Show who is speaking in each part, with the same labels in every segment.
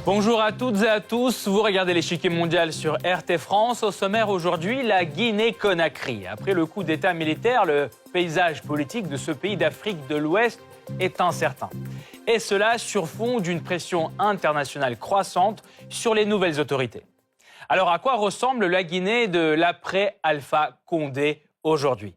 Speaker 1: Bonjour à toutes et à tous, vous regardez l'échiquier mondial sur RT France. Au sommaire aujourd'hui, la Guinée-Conakry. Après le coup d'état militaire, le paysage politique de ce pays d'Afrique de l'Ouest est incertain. Et cela sur fond d'une pression internationale croissante sur les nouvelles autorités. Alors à quoi ressemble la Guinée de l'après-Alpha Condé aujourd'hui ?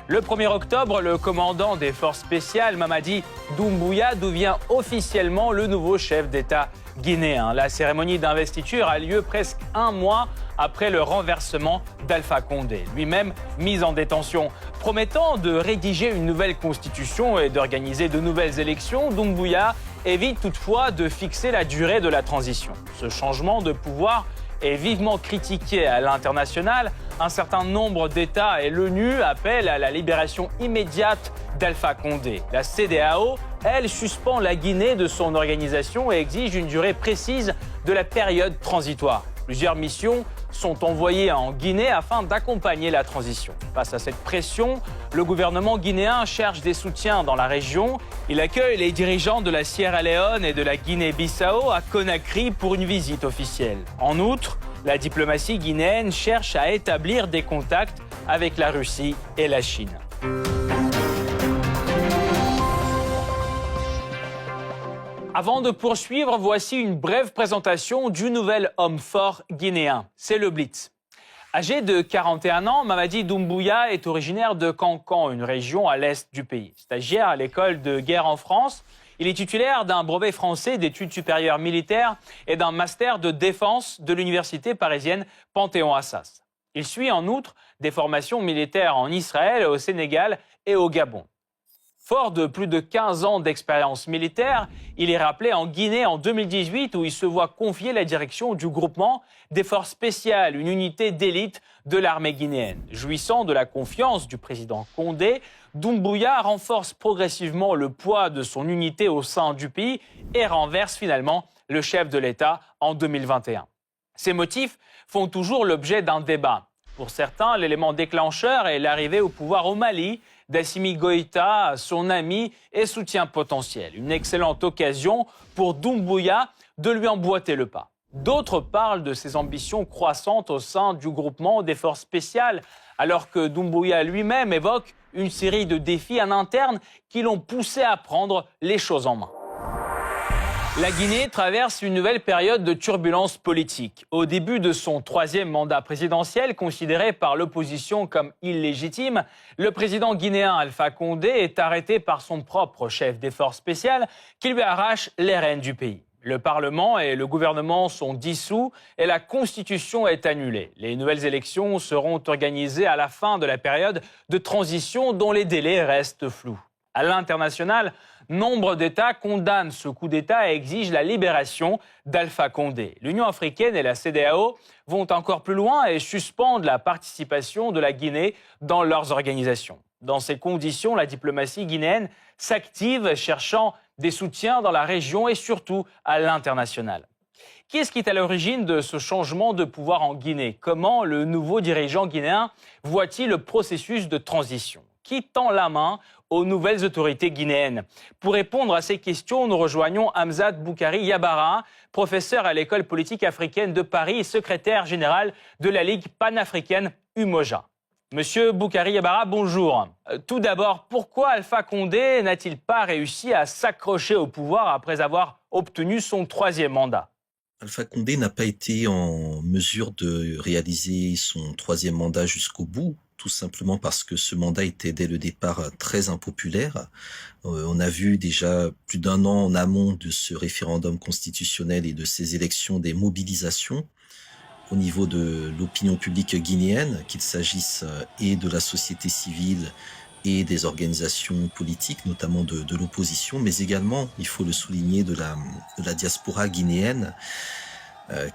Speaker 1: Le 1er octobre, le commandant des forces spéciales, Mamadi Doumbouya, devient officiellement le nouveau chef d'État guinéen. La cérémonie d'investiture a lieu presque un mois après le renversement d'Alpha Condé, lui-même mis en détention. Promettant de rédiger une nouvelle constitution et d'organiser de nouvelles élections, Doumbouya évite toutefois de fixer la durée de la transition. Ce changement de pouvoir est vivement critiqué à l'international. Un certain nombre d'États et l'ONU appellent à la libération immédiate d'Alpha Condé. La CEDEAO, elle, suspend la Guinée de son organisation et exige une durée précise de la période transitoire. Plusieurs missions sont envoyées en Guinée afin d'accompagner la transition. Face à cette pression, le gouvernement guinéen cherche des soutiens dans la région. Il accueille les dirigeants de la Sierra Leone et de la Guinée-Bissau à Conakry pour une visite officielle. En outre, la diplomatie guinéenne cherche à établir des contacts avec la Russie et la Chine. Avant de poursuivre, voici une brève présentation du nouvel homme fort guinéen. C'est le Blitz. Âgé de 41 ans, Mamadi Doumbouya est originaire de Cancan, une région à l'est du pays. Stagiaire à l'école de guerre en France, il est titulaire d'un brevet français d'études supérieures militaires et d'un master de défense de l'université parisienne Panthéon-Assas. Il suit en outre des formations militaires en Israël, au Sénégal et au Gabon. Fort de plus de 15 ans d'expérience militaire, il est rappelé en Guinée en 2018 où il se voit confier la direction du groupement des forces spéciales, une unité d'élite de l'armée guinéenne. Jouissant de la confiance du président Condé, Doumbouya renforce progressivement le poids de son unité au sein du pays et renverse finalement le chef de l'État en 2021. Ces motifs font toujours l'objet d'un débat. Pour certains, l'élément déclencheur est l'arrivée au pouvoir au Mali d'Assimi Goïta, son ami et soutien potentiel. Une excellente occasion pour Doumbouya de lui emboîter le pas. D'autres parlent de ses ambitions croissantes au sein du groupement des forces spéciales, alors que Doumbouya lui-même évoque une série de défis en interne qui l'ont poussé à prendre les choses en main. La Guinée traverse une nouvelle période de turbulence politique. Au début de son 3e mandat présidentiel, considéré par l'opposition comme illégitime, le président guinéen Alpha Condé est arrêté par son propre chef des forces spéciales qui lui arrache les rênes du pays. Le Parlement et le gouvernement sont dissous et la Constitution est annulée. Les nouvelles élections seront organisées à la fin de la période de transition dont les délais restent flous. À l'international, nombre d'États condamnent ce coup d'État et exigent la libération d'Alpha Condé. L'Union africaine et la CEDEAO vont encore plus loin et suspendent la participation de la Guinée dans leurs organisations. Dans ces conditions, la diplomatie guinéenne s'active, cherchant des soutiens dans la région et surtout à l'international. Qui est à l'origine de ce changement de pouvoir en Guinée ? Comment le nouveau dirigeant guinéen voit-il le processus de transition ? Qui tend la main aux nouvelles autorités guinéennes? Pour répondre à ces questions, nous rejoignons Hamzat Boukari Yabara, professeur à l'école politique africaine de Paris et secrétaire général de la Ligue panafricaine Umoja. Monsieur Boukari Yabara, bonjour. Tout d'abord, pourquoi Alpha Condé n'a-t-il pas réussi à s'accrocher au pouvoir après avoir obtenu son 3e mandat ?
Speaker 2: Alpha Condé n'a pas été en mesure de réaliser son 3e mandat jusqu'au bout, tout simplement parce que ce mandat était dès le départ très impopulaire. On a vu déjà plus d'1 an en amont de ce référendum constitutionnel et de ces élections des mobilisations au niveau de l'opinion publique guinéenne, qu'il s'agisse et de la société civile et des organisations politiques, notamment de l'opposition, mais également, il faut le souligner, de la diaspora guinéenne,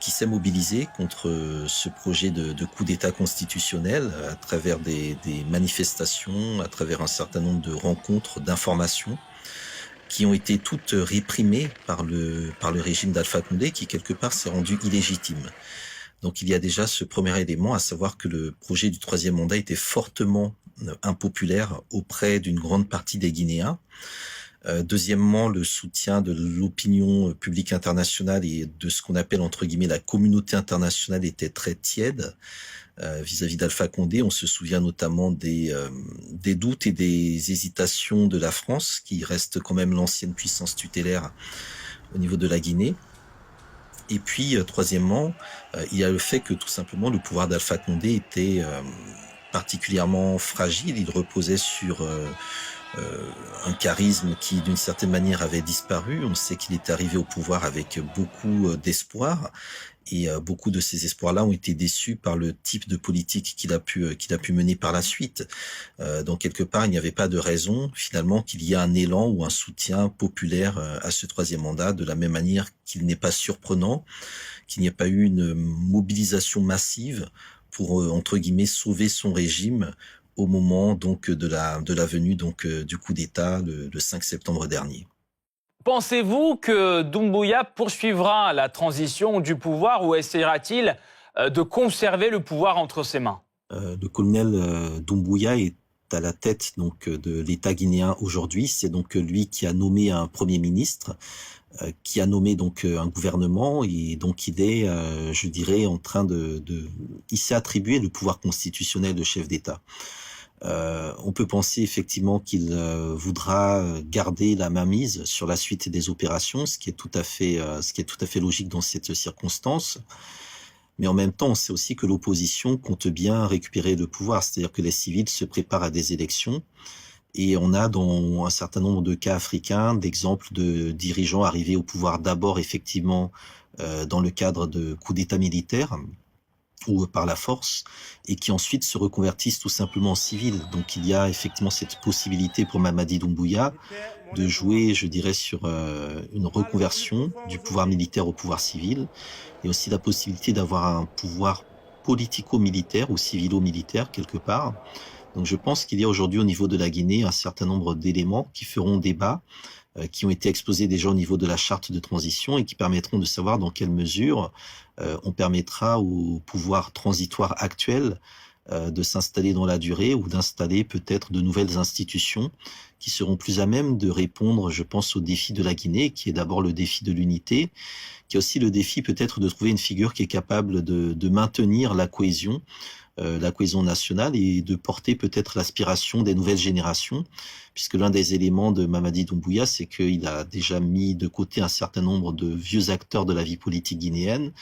Speaker 2: qui s'est mobilisée contre ce projet de coup d'État constitutionnel à travers des manifestations, à travers un certain nombre de rencontres, d'informations, qui ont été toutes réprimées par le régime d'Alpha Condé, qui quelque part s'est rendu illégitime. Donc il y a déjà ce premier élément, à savoir que le projet du troisième mandat était fortement impopulaire auprès d'une grande partie des Guinéens. Deuxièmement, le soutien de l'opinion publique internationale et de ce qu'on appelle entre guillemets la communauté internationale était très tiède vis-à-vis d'Alpha Condé. On se souvient notamment des doutes et des hésitations de la France, qui reste quand même l'ancienne puissance tutélaire au niveau de la Guinée. Et puis, troisièmement, il y a le fait que tout simplement le pouvoir d'Alpha Condé était particulièrement fragile. Il reposait sur un charisme qui, d'une certaine manière, avait disparu. On sait qu'il est arrivé au pouvoir avec beaucoup d'espoir, et beaucoup de ces espoirs-là ont été déçus par le type de politique qu'il a pu mener par la suite. Donc quelque part, il n'y avait pas de raison finalement qu'il y ait un élan ou un soutien populaire à ce troisième mandat, de la même manière qu'il n'est pas surprenant qu'il n'y ait pas eu une mobilisation massive pour entre guillemets sauver son régime au moment donc de la venue donc du coup d'État le 5 septembre dernier.
Speaker 1: Pensez-vous que Doumbouya poursuivra la transition du pouvoir ou essaiera-t-il de conserver le pouvoir entre ses mains?
Speaker 2: Le colonel Doumbouya est à la tête donc de l'État guinéen aujourd'hui. C'est donc lui qui a nommé un premier ministre, qui a nommé donc un gouvernement, et donc il est, je dirais, en train il s'est attribué le pouvoir constitutionnel de chef d'État. On peut penser effectivement qu'il voudra garder la mainmise sur la suite des opérations, ce qui est tout à fait logique dans cette circonstance. Mais en même temps, on sait aussi que l'opposition compte bien récupérer le pouvoir, c'est-à-dire que les civils se préparent à des élections. Et on a dans un certain nombre de cas africains d'exemples de dirigeants arrivés au pouvoir d'abord effectivement dans le cadre de coups d'État militaires ou par la force, et qui ensuite se reconvertissent tout simplement en civils. Donc il y a effectivement cette possibilité pour Mamadi Doumbouya de jouer, je dirais, sur une reconversion du pouvoir militaire au pouvoir civil, et aussi la possibilité d'avoir un pouvoir politico-militaire ou civilo-militaire quelque part. Donc je pense qu'il y a aujourd'hui au niveau de la Guinée un certain nombre d'éléments qui feront débat, qui ont été exposés déjà au niveau de la charte de transition et qui permettront de savoir dans quelle mesure on permettra au pouvoir transitoire actuel de s'installer dans la durée, ou d'installer peut-être de nouvelles institutions qui seront plus à même de répondre, je pense, au défi de la Guinée, qui est d'abord le défi de l'unité, qui est aussi le défi peut-être de trouver une figure qui est capable de maintenir la cohésion nationale, et de porter peut-être l'aspiration des nouvelles générations, puisque l'un des éléments de Mamadi Doumbouya, c'est qu'il a déjà mis de côté un certain nombre de vieux acteurs de la vie politique guinéenne,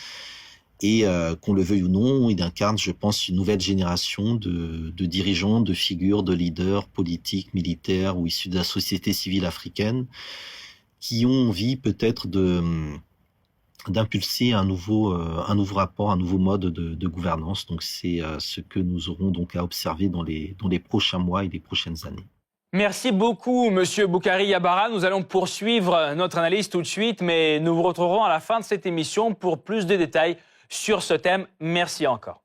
Speaker 2: et qu'on le veuille ou non, il incarne, je pense, une nouvelle génération de dirigeants, de figures, de leaders politiques, militaires ou issus de la société civile africaine, qui ont envie peut-être d'impulser un nouveau rapport, un nouveau mode de gouvernance. Donc c'est ce que nous aurons donc à observer dans les prochains mois et les prochaines années.
Speaker 1: Merci beaucoup, Monsieur Boukari Yabara. Nous allons poursuivre notre analyse tout de suite, mais nous vous retrouverons à la fin de cette émission pour plus de détails sur ce thème. Merci encore.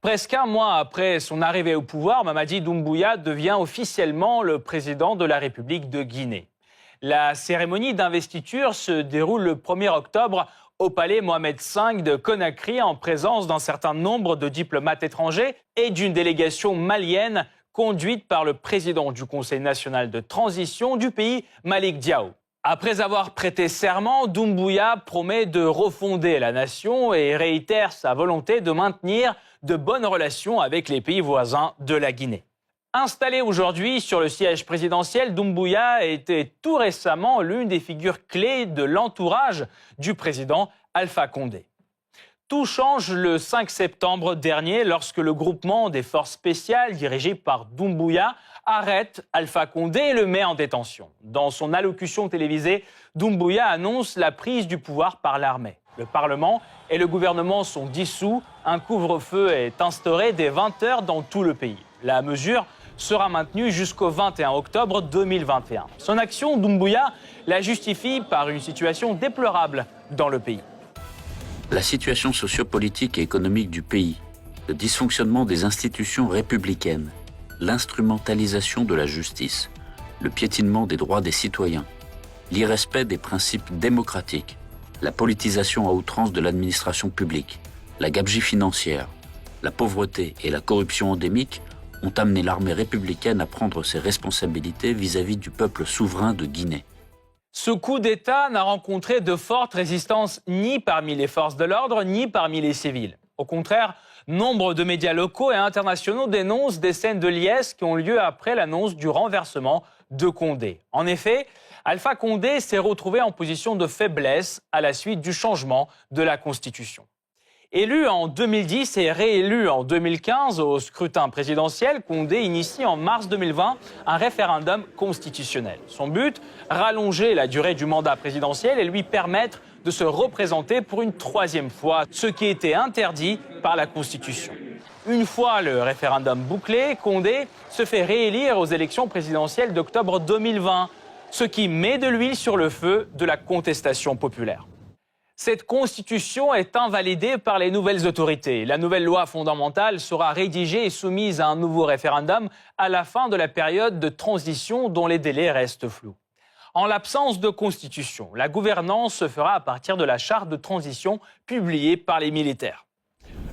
Speaker 1: Presque un mois après son arrivée au pouvoir, Mamadi Doumbouya devient officiellement le président de la République de Guinée. La cérémonie d'investiture se déroule le 1er octobre au palais Mohamed V de Conakry, en présence d'un certain nombre de diplomates étrangers et d'une délégation malienne conduite par le président du Conseil national de transition du pays, Malick Diao. Après avoir prêté serment, Doumbouya promet de refonder la nation et réitère sa volonté de maintenir de bonnes relations avec les pays voisins de la Guinée. Installé aujourd'hui sur le siège présidentiel, Doumbouya était tout récemment l'une des figures clés de l'entourage du président Alpha Condé. Tout change le 5 septembre dernier lorsque le groupement des forces spéciales dirigé par Doumbouya arrête Alpha Condé et le met en détention. Dans son allocution télévisée, Doumbouya annonce la prise du pouvoir par l'armée. Le Parlement et le gouvernement sont dissous. Un couvre-feu est instauré dès 20h dans tout le pays. La mesure sera maintenue jusqu'au 21 octobre 2021. Son action, Doumbouya la justifie par une situation déplorable dans le pays.
Speaker 3: La situation sociopolitique et économique du pays, le dysfonctionnement des institutions républicaines, l'instrumentalisation de la justice, le piétinement des droits des citoyens, l'irrespect des principes démocratiques, la politisation à outrance de l'administration publique, La gabegie financière, la pauvreté et la corruption endémique ont amené l'armée républicaine à prendre ses responsabilités vis-à-vis du peuple souverain de Guinée.
Speaker 1: Ce coup d'État n'a rencontré de fortes résistances ni parmi les forces de l'ordre, ni parmi les civils. Au contraire, nombre de médias locaux et internationaux dénoncent des scènes de liesse qui ont lieu après l'annonce du renversement de Condé. En effet, Alpha Condé s'est retrouvé en position de faiblesse à la suite du changement de la Constitution. Élu en 2010 et réélu en 2015 au scrutin présidentiel, Condé initie en mars 2020 un référendum constitutionnel. Son but, rallonger la durée du mandat présidentiel et lui permettre de se représenter pour une troisième fois, ce qui était interdit par la Constitution. Une fois le référendum bouclé, Condé se fait réélire aux élections présidentielles d'octobre 2020, ce qui met de l'huile sur le feu de la contestation populaire. Cette constitution est invalidée par les nouvelles autorités. La nouvelle loi fondamentale sera rédigée et soumise à un nouveau référendum à la fin de la période de transition dont les délais restent flous. En l'absence de constitution, la gouvernance se fera à partir de la charte de transition publiée par les militaires.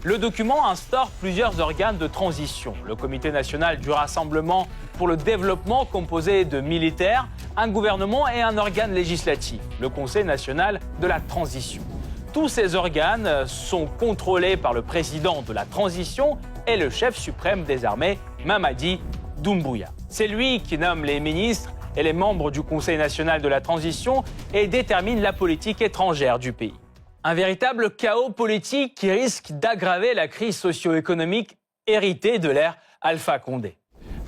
Speaker 1: Le document instaure plusieurs organes de transition. Le Comité national du rassemblement pour le développement composé de militaires, un gouvernement et un organe législatif, le Conseil national de la transition. Tous ces organes sont contrôlés par le président de la transition et le chef suprême des armées, Mamadi Doumbouya. C'est lui qui nomme les ministres et les membres du Conseil national de la transition et détermine la politique étrangère du pays. Un véritable chaos politique qui risque d'aggraver la crise socio-économique héritée de l'ère Alpha Condé.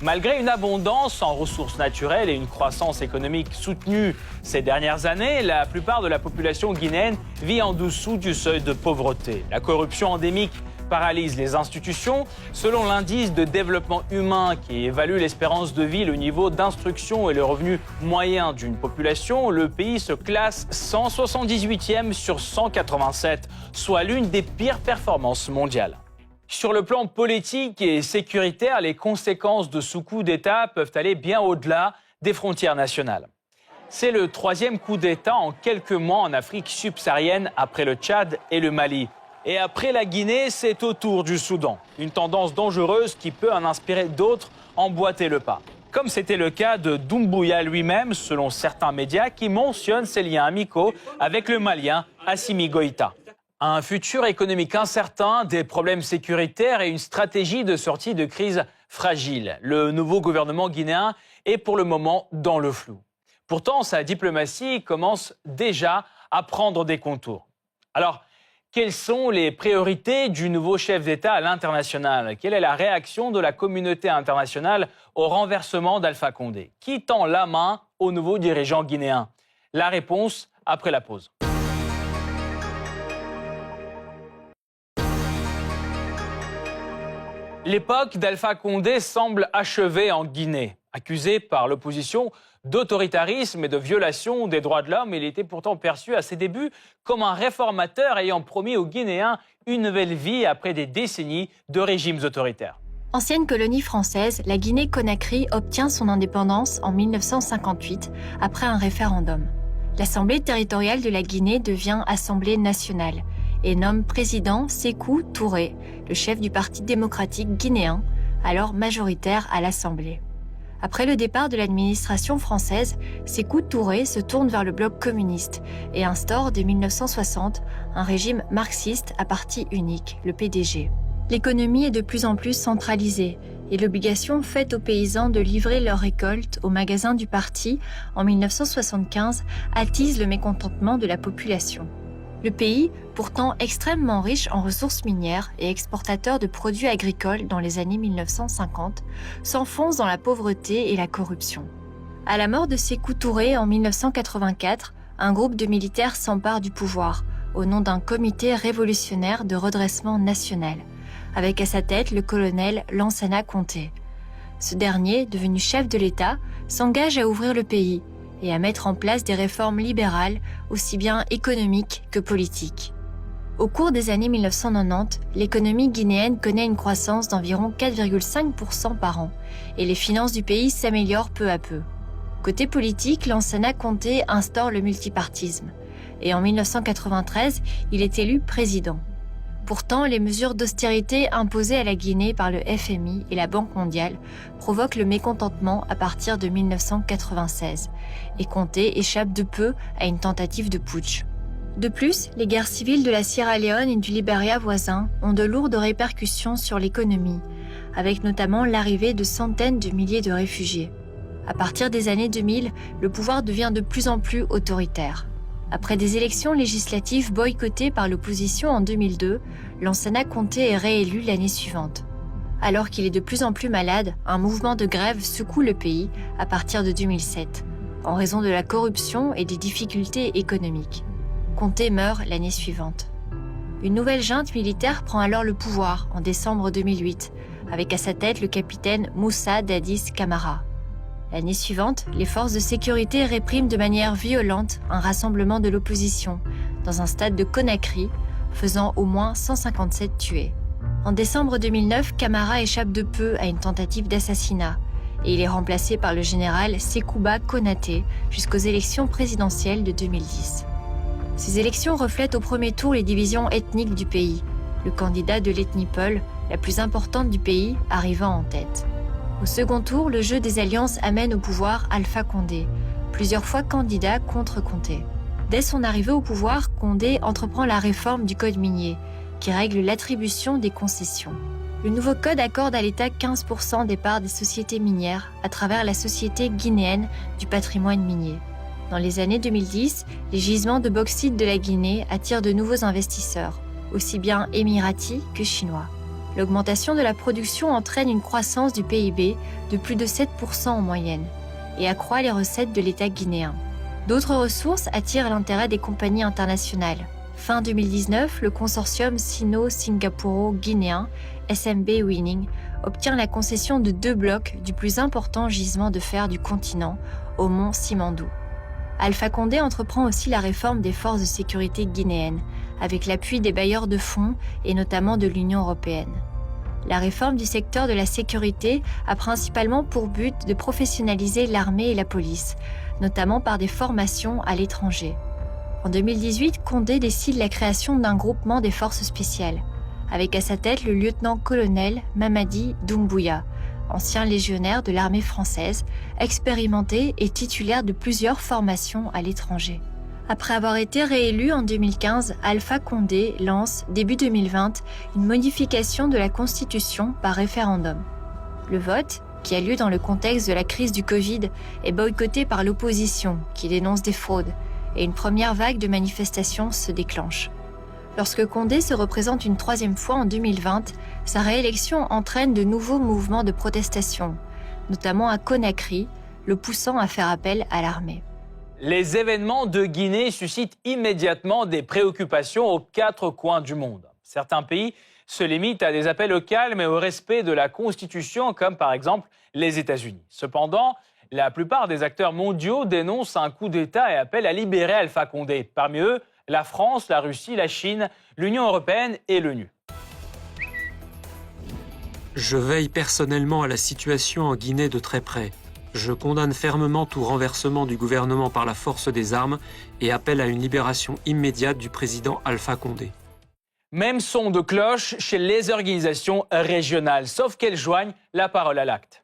Speaker 1: Malgré une abondance en ressources naturelles et une croissance économique soutenue ces dernières années, la plupart de la population guinéenne vit en dessous du seuil de pauvreté. La corruption endémique paralyse les institutions. Selon l'indice de développement humain qui évalue l'espérance de vie, le niveau d'instruction et le revenu moyen d'une population, le pays se classe 178e sur 187, soit l'une des pires performances mondiales. Sur le plan politique et sécuritaire, les conséquences de ce coup d'État peuvent aller bien au-delà des frontières nationales. C'est le troisième coup d'État en quelques mois en Afrique subsaharienne après le Tchad et le Mali. Et après la Guinée, c'est au tour du Soudan. Une tendance dangereuse qui peut en inspirer d'autres emboîter le pas. Comme c'était le cas de Doumbouya lui-même, selon certains médias qui mentionnent ses liens amicaux avec le Malien Assimi Goïta. Un futur économique incertain, des problèmes sécuritaires et une stratégie de sortie de crise fragile. Le nouveau gouvernement guinéen est pour le moment dans le flou. Pourtant, sa diplomatie commence déjà à prendre des contours. Alors, quelles sont les priorités du nouveau chef d'État à l'international? Quelle est la réaction de la communauté internationale au renversement d'Alpha Condé? Qui tend la main au nouveau dirigeant guinéen? La réponse après la pause. L'époque d'Alpha Condé semble achevée en Guinée. Accusé par l'opposition d'autoritarisme et de violation des droits de l'homme, il était pourtant perçu à ses débuts comme un réformateur ayant promis aux Guinéens une nouvelle vie après des décennies de régimes autoritaires.
Speaker 4: Ancienne colonie française, la Guinée-Conakry obtient son indépendance en 1958 après un référendum. L'Assemblée territoriale de la Guinée devient Assemblée nationale et nomme président Sékou Touré, le chef du Parti démocratique guinéen, alors majoritaire à l'Assemblée. Après le départ de l'administration française, Sékou Touré se tourne vers le bloc communiste et instaure dès 1960 un régime marxiste à parti unique, le PDG. L'économie est de plus en plus centralisée et l'obligation faite aux paysans de livrer leurs récoltes aux magasins du parti en 1975 attise le mécontentement de la population. Le pays, pourtant extrêmement riche en ressources minières et exportateur de produits agricoles dans les années 1950, s'enfonce dans la pauvreté et la corruption. À la mort de Sékou Touré en 1984, un groupe de militaires s'empare du pouvoir au nom d'un comité révolutionnaire de redressement national, avec à sa tête le colonel Lansana Conté. Ce dernier, devenu chef de l'État, s'engage à ouvrir le pays et à mettre en place des réformes libérales aussi bien économiques que politiques. Au cours des années 1990, l'économie guinéenne connaît une croissance d'environ 4,5% par an et les finances du pays s'améliorent peu à peu. Côté politique, Lansana Conté instaure le multipartisme et en 1993, il est élu président. Pourtant, les mesures d'austérité imposées à la Guinée par le FMI et la Banque mondiale provoquent le mécontentement à partir de 1996 et Conté échappe de peu à une tentative de putsch. De plus, les guerres civiles de la Sierra Leone et du Libéria voisin ont de lourdes répercussions sur l'économie, avec notamment l'arrivée de centaines de milliers de réfugiés. À partir des années 2000, le pouvoir devient de plus en plus autoritaire. Après des élections législatives boycottées par l'opposition en 2002, Lansana Conté est réélu l'année suivante. Alors qu'il est de plus en plus malade, un mouvement de grève secoue le pays à partir de 2007, en raison de la corruption et des difficultés économiques. Conté meurt l'année suivante. Une nouvelle junte militaire prend alors le pouvoir en décembre 2008, avec à sa tête le capitaine Moussa Dadis Camara. L'année suivante, les forces de sécurité répriment de manière violente un rassemblement de l'opposition dans un stade de Conakry, faisant au moins 157 tués. En décembre 2009, Camara échappe de peu à une tentative d'assassinat et il est remplacé par le général Sekouba Konaté jusqu'aux élections présidentielles de 2010. Ces élections reflètent au premier tour les divisions ethniques du pays, le candidat de l'ethnie Peul, la plus importante du pays, arrivant en tête. Au second tour, le jeu des alliances amène au pouvoir Alpha Condé, plusieurs fois candidat contre Conté. Dès son arrivée au pouvoir, Condé entreprend la réforme du code minier, qui règle l'attribution des concessions. Le nouveau code accorde à l'État 15% des parts des sociétés minières à travers la Société guinéenne du patrimoine minier. Dans les années 2010, les gisements de bauxite de la Guinée attirent de nouveaux investisseurs, aussi bien émiratis que chinois. L'augmentation de la production entraîne une croissance du PIB de plus de 7% en moyenne et accroît les recettes de l'État guinéen. D'autres ressources attirent l'intérêt des compagnies internationales. Fin 2019, le consortium sino-singapuro-guinéen SMB Winning obtient la concession de 2 blocs du plus important gisement de fer du continent, au mont Simandou. Alpha Condé entreprend aussi la réforme des forces de sécurité guinéennes, avec l'appui des bailleurs de fonds et notamment de l'Union européenne. La réforme du secteur de la sécurité a principalement pour but de professionnaliser l'armée et la police, notamment par des formations à l'étranger. En 2018, Condé décide la création d'un groupement des forces spéciales, avec à sa tête le lieutenant-colonel Mamadi Doumbouya, ancien légionnaire de l'armée française, expérimenté et titulaire de plusieurs formations à l'étranger. Après avoir été réélu en 2015, Alpha Condé lance, début 2020, une modification de la Constitution par référendum. Le vote, qui a lieu dans le contexte de la crise du Covid, est boycotté par l'opposition, qui dénonce des fraudes, et une première vague de manifestations se déclenche. Lorsque Condé se représente une 3e fois en 2020, sa réélection entraîne de nouveaux mouvements de protestation, notamment à Conakry, le poussant à faire appel à l'armée.
Speaker 1: Les événements de Guinée suscitent immédiatement des préoccupations aux 4 coins du monde. Certains pays se limitent à des appels au calme et au respect de la Constitution, comme par exemple les États-Unis. Cependant, la plupart des acteurs mondiaux dénoncent un coup d'État et appellent à libérer Alpha Condé. Parmi eux, la France, la Russie, la Chine, l'Union européenne et l'ONU.
Speaker 5: Je veille personnellement à la situation en Guinée de très près. Je condamne fermement tout renversement du gouvernement par la force des armes et appelle à une libération immédiate du président Alpha Condé.
Speaker 1: Même son de cloche chez les organisations régionales, sauf qu'elles joignent la parole à l'acte.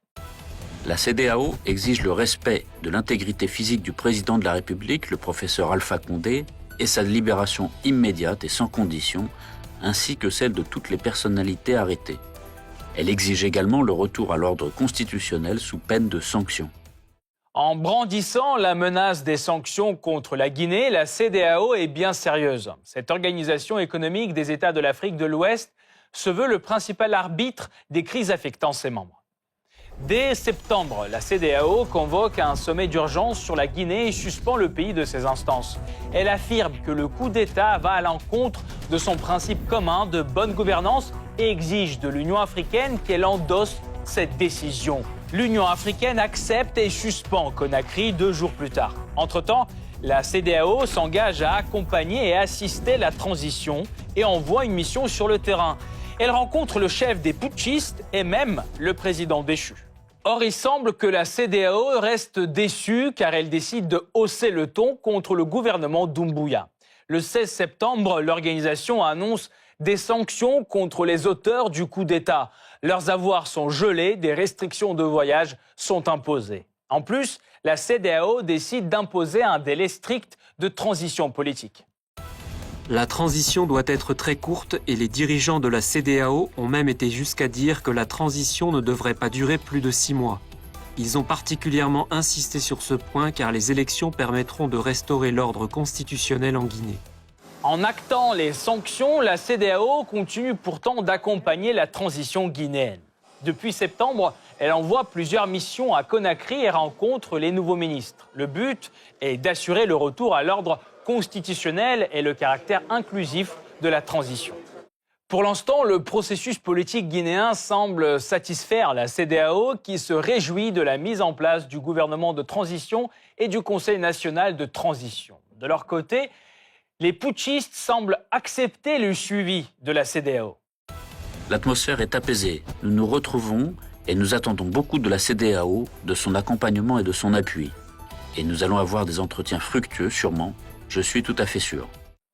Speaker 3: La CEDEAO exige le respect de l'intégrité physique du président de la République, le professeur Alpha Condé, et sa libération immédiate et sans condition, ainsi que celle de toutes les personnalités arrêtées. Elle exige également le retour à l'ordre constitutionnel sous peine de sanctions.
Speaker 1: En brandissant la menace des sanctions contre la Guinée, la CEDEAO est bien sérieuse. Cette organisation économique des États de l'Afrique de l'Ouest se veut le principal arbitre des crises affectant ses membres. Dès septembre, la CEDEAO convoque un sommet d'urgence sur la Guinée et suspend le pays de ses instances. Elle affirme que le coup d'État va à l'encontre de son principe commun de bonne gouvernance et exige de l'Union africaine qu'elle endosse cette décision. L'Union africaine accepte et suspend Conakry 2 jours plus tard. Entre-temps, la CEDEAO s'engage à accompagner et assister la transition et envoie une mission sur le terrain. Elle rencontre le chef des putschistes et même le président déchu. Or, il semble que la CEDEAO reste déçue car elle décide de hausser le ton contre le gouvernement Doumbouya. Le 16 septembre, l'organisation annonce des sanctions contre les auteurs du coup d'État. Leurs avoirs sont gelés, des restrictions de voyage sont imposées. En plus, la CEDEAO décide d'imposer un délai strict de transition politique.
Speaker 5: La transition doit être très courte et les dirigeants de la CEDEAO ont même été jusqu'à dire que la transition ne devrait pas durer plus de 6 mois. Ils ont particulièrement insisté sur ce point car les élections permettront de restaurer l'ordre constitutionnel en Guinée.
Speaker 1: En actant les sanctions, la CEDEAO continue pourtant d'accompagner la transition guinéenne. Depuis septembre, elle envoie plusieurs missions à Conakry et rencontre les nouveaux ministres. Le but est d'assurer le retour à l'ordre constitutionnel et le caractère inclusif de la transition. Pour l'instant, le processus politique guinéen semble satisfaire la CEDEAO qui se réjouit de la mise en place du gouvernement de transition et du Conseil national de transition. De leur côté, les putschistes semblent accepter le suivi de la CEDEAO.
Speaker 3: L'atmosphère est apaisée. Nous nous retrouvons et nous attendons beaucoup de la CEDEAO, de son accompagnement et de son appui. Et nous allons avoir des entretiens fructueux, sûrement. Je suis tout à fait sûr.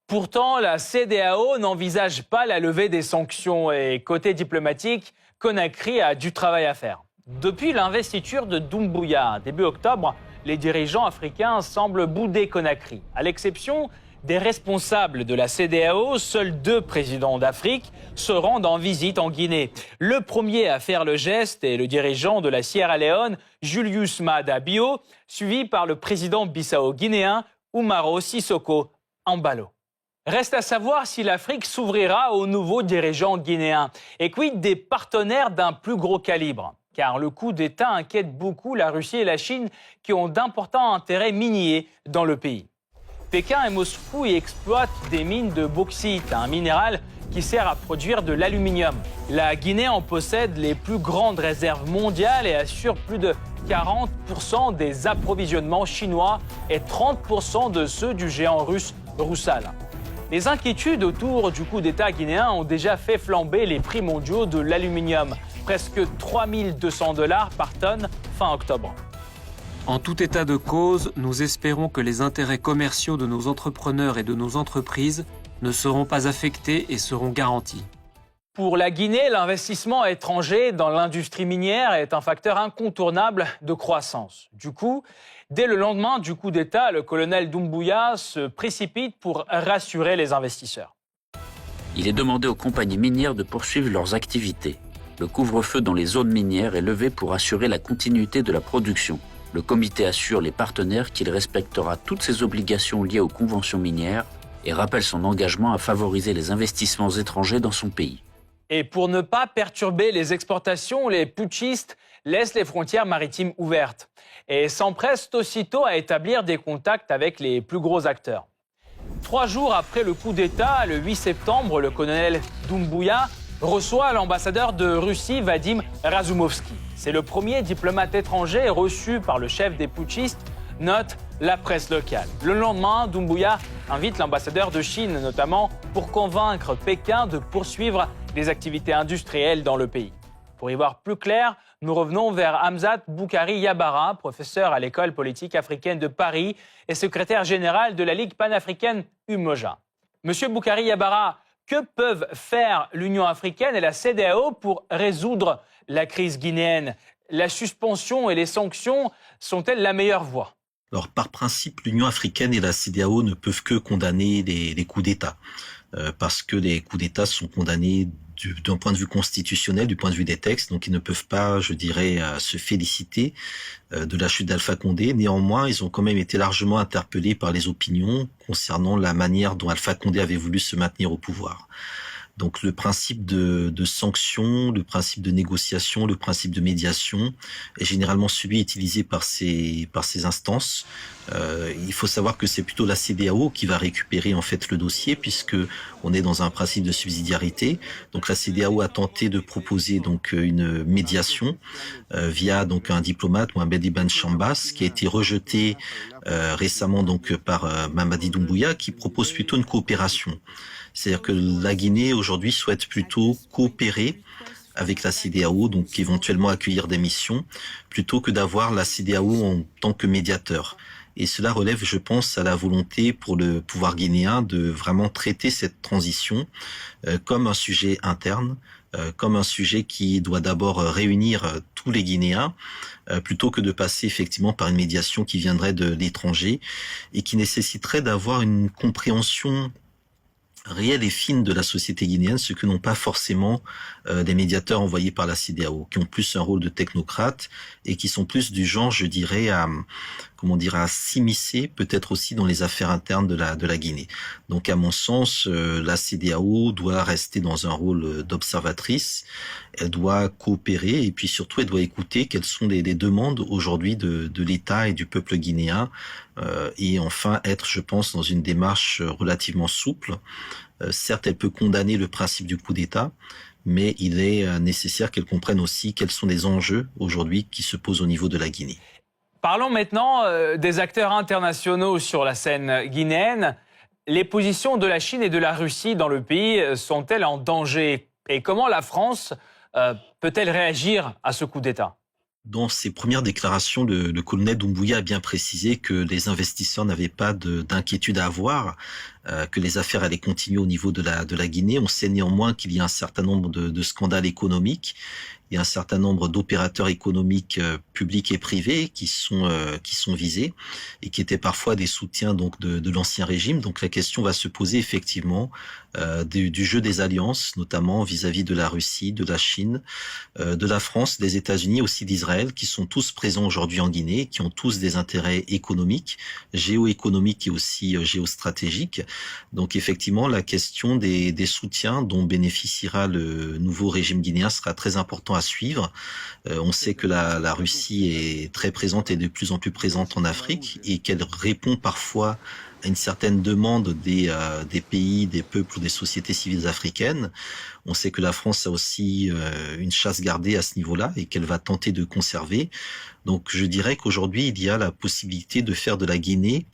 Speaker 1: Pourtant, la CEDEAO n'envisage pas la levée des sanctions et côté diplomatique, Conakry a du travail à faire. Depuis l'investiture de Doumbouya, début octobre, les dirigeants africains semblent bouder Conakry. À l'exception des responsables de la CEDEAO, seuls 2 présidents d'Afrique se rendent en visite en Guinée. Le premier à faire le geste est le dirigeant de la Sierra Leone, Julius Maada Bio, suivi par le président bissau-guinéen, Umaro Sissoko Embalo. Reste à savoir si l'Afrique s'ouvrira aux nouveaux dirigeants guinéens. Et quid des partenaires d'un plus gros calibre ? Car le coup d'État inquiète beaucoup la Russie et la Chine qui ont d'importants intérêts miniers dans le pays. Pékin et Moscou y exploitent des mines de bauxite, un minéral qui sert à produire de l'aluminium. La Guinée en possède les plus grandes réserves mondiales et assure plus de 40% des approvisionnements chinois et 30% de ceux du géant russe Rusal. Les inquiétudes autour du coup d'État guinéen ont déjà fait flamber les prix mondiaux de l'aluminium, presque 3 200 $ par tonne fin octobre.
Speaker 5: En tout état de cause, nous espérons que les intérêts commerciaux de nos entrepreneurs et de nos entreprises ne seront pas affectés et seront garantis.
Speaker 1: Pour la Guinée, l'investissement étranger dans l'industrie minière est un facteur incontournable de croissance. Du coup, dès le lendemain du coup d'État, le colonel Doumbouya se précipite pour rassurer les investisseurs.
Speaker 3: Il est demandé aux compagnies minières de poursuivre leurs activités. Le couvre-feu dans les zones minières est levé pour assurer la continuité de la production. Le comité assure les partenaires qu'il respectera toutes ses obligations liées aux conventions minières et rappelle son engagement à favoriser les investissements étrangers dans son pays.
Speaker 1: Et pour ne pas perturber les exportations, les putschistes laissent les frontières maritimes ouvertes et s'empressent aussitôt à établir des contacts avec les plus gros acteurs. 3 jours après le coup d'État, le 8 septembre, le colonel Doumbouya reçoit l'ambassadeur de Russie, Vadim Razumovski. C'est le premier diplomate étranger reçu par le chef des putschistes, note la presse locale. Le lendemain, Doumbouya invite l'ambassadeur de Chine, notamment, pour convaincre Pékin de poursuivre des activités industrielles dans le pays. Pour y voir plus clair, nous revenons vers Hamzat Boukari Yabara, professeur à l'école politique africaine de Paris et secrétaire général de la Ligue panafricaine UMOJA. Monsieur Boukari Yabara, que peuvent faire l'Union africaine et la CEDEAO pour résoudre la crise guinéenne ? La suspension et les sanctions sont-elles la meilleure voie ?
Speaker 2: Alors, par principe, l'Union africaine et la CEDEAO ne peuvent que condamner les coups d'État, parce que les coups d'État sont condamnés d'un point de vue constitutionnel, du point de vue des textes, donc ils ne peuvent pas, je dirais, se féliciter de la chute d'Alpha Condé. Néanmoins, ils ont quand même été largement interpellés par les opinions concernant la manière dont Alpha Condé avait voulu se maintenir au pouvoir. Donc le principe de sanction, le principe de négociation, le principe de médiation est généralement celui utilisé par ces instances. Il faut savoir que c'est plutôt la CEDEAO qui va récupérer en fait le dossier, puisque on est dans un principe de subsidiarité. Donc la CEDEAO a tenté de proposer donc une médiation via donc un diplomate, Mohamed Ibn Chambas, qui a été rejeté récemment donc par Mamadi Doumbouya, qui propose plutôt une coopération. C'est-à-dire que la Guinée aujourd'hui souhaite plutôt coopérer avec la CEDEAO, donc éventuellement accueillir des missions, plutôt que d'avoir la CEDEAO en tant que médiateur. Et cela relève, je pense, à la volonté pour le pouvoir guinéen de vraiment traiter cette transition comme un sujet interne, comme un sujet qui doit d'abord réunir tous les Guinéens, plutôt que de passer effectivement par une médiation qui viendrait de l'étranger et qui nécessiterait d'avoir une compréhension réelle et fine de la société guinéenne, ce que n'ont pas forcément des médiateurs envoyés par la CEDEAO, qui ont plus un rôle de technocrate et qui sont plus du genre, je dirais, à s'immiscer peut-être aussi dans les affaires internes de la Guinée. Donc à mon sens, la CEDEAO doit rester dans un rôle d'observatrice, elle doit coopérer et puis surtout elle doit écouter quelles sont les demandes aujourd'hui de l'État et du peuple guinéen et enfin être, je pense, dans une démarche relativement souple. Certes, elle peut condamner le principe du coup d'État, mais il est nécessaire qu'elle comprenne aussi quels sont les enjeux aujourd'hui qui se posent au niveau de la Guinée.
Speaker 1: Parlons maintenant des acteurs internationaux sur la scène guinéenne. Les positions de la Chine et de la Russie dans le pays sont-elles en danger? Et comment la France peut-elle réagir à ce coup d'État?
Speaker 2: Dans ses premières déclarations, le colonel Doumbouya a bien précisé que les investisseurs n'avaient pas d'inquiétude à avoir, que les affaires allaient continuer au niveau de la Guinée. On sait néanmoins qu'il y a un certain nombre de scandales économiques. Il y a un certain nombre d'opérateurs économiques publics et privés qui sont visés et qui étaient parfois des soutiens donc de l'ancien régime. Donc la question va se poser effectivement du jeu des alliances, notamment vis-à-vis de la Russie, de la Chine, de la France, des États-Unis, aussi d'Israël, qui sont tous présents aujourd'hui en Guinée, qui ont tous des intérêts économiques, géoéconomiques et aussi géostratégiques. Donc effectivement, la question des soutiens dont bénéficiera le nouveau régime guinéen sera très important à suivre. On sait que la Russie est très présente et de plus en plus présente en Afrique et qu'elle répond parfois à une certaine demande des pays, des peuples ou des sociétés civiles africaines. On sait que la France a aussi une chasse gardée à ce niveau-là et qu'elle va tenter de conserver. Donc je dirais qu'aujourd'hui, il y a la possibilité de faire de la Guinée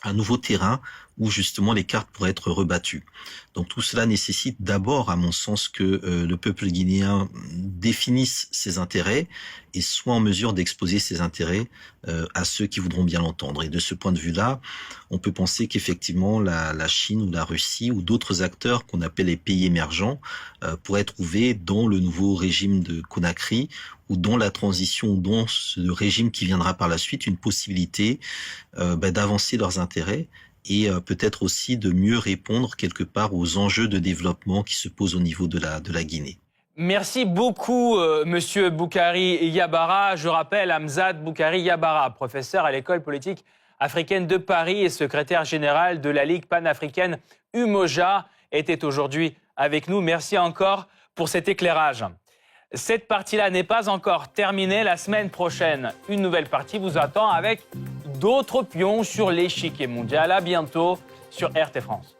Speaker 2: un nouveau terrain où justement les cartes pourraient être rebattues. Donc tout cela nécessite d'abord, à mon sens, que le peuple guinéen définisse ses intérêts et soit en mesure d'exposer ses intérêts à ceux qui voudront bien l'entendre. Et de ce point de vue-là, on peut penser qu'effectivement la Chine ou la Russie ou d'autres acteurs qu'on appelle les pays émergents pourraient trouver dans le nouveau régime de Conakry ou dans la transition, ou dans ce régime qui viendra par la suite, une possibilité d'avancer leurs intérêts et peut-être aussi de mieux répondre quelque part aux enjeux de développement qui se posent au niveau de la Guinée.
Speaker 1: Merci beaucoup, Monsieur Boukari Yabara. Je rappelle Hamzat Boukari Yabara, professeur à l'école politique africaine de Paris et secrétaire général de la Ligue panafricaine Umoja, était aujourd'hui avec nous. Merci encore pour cet éclairage. Cette partie-là n'est pas encore terminée. La semaine prochaine, une nouvelle partie vous attend avec d'autres pions sur l'échiquier mondial. À bientôt sur RT France.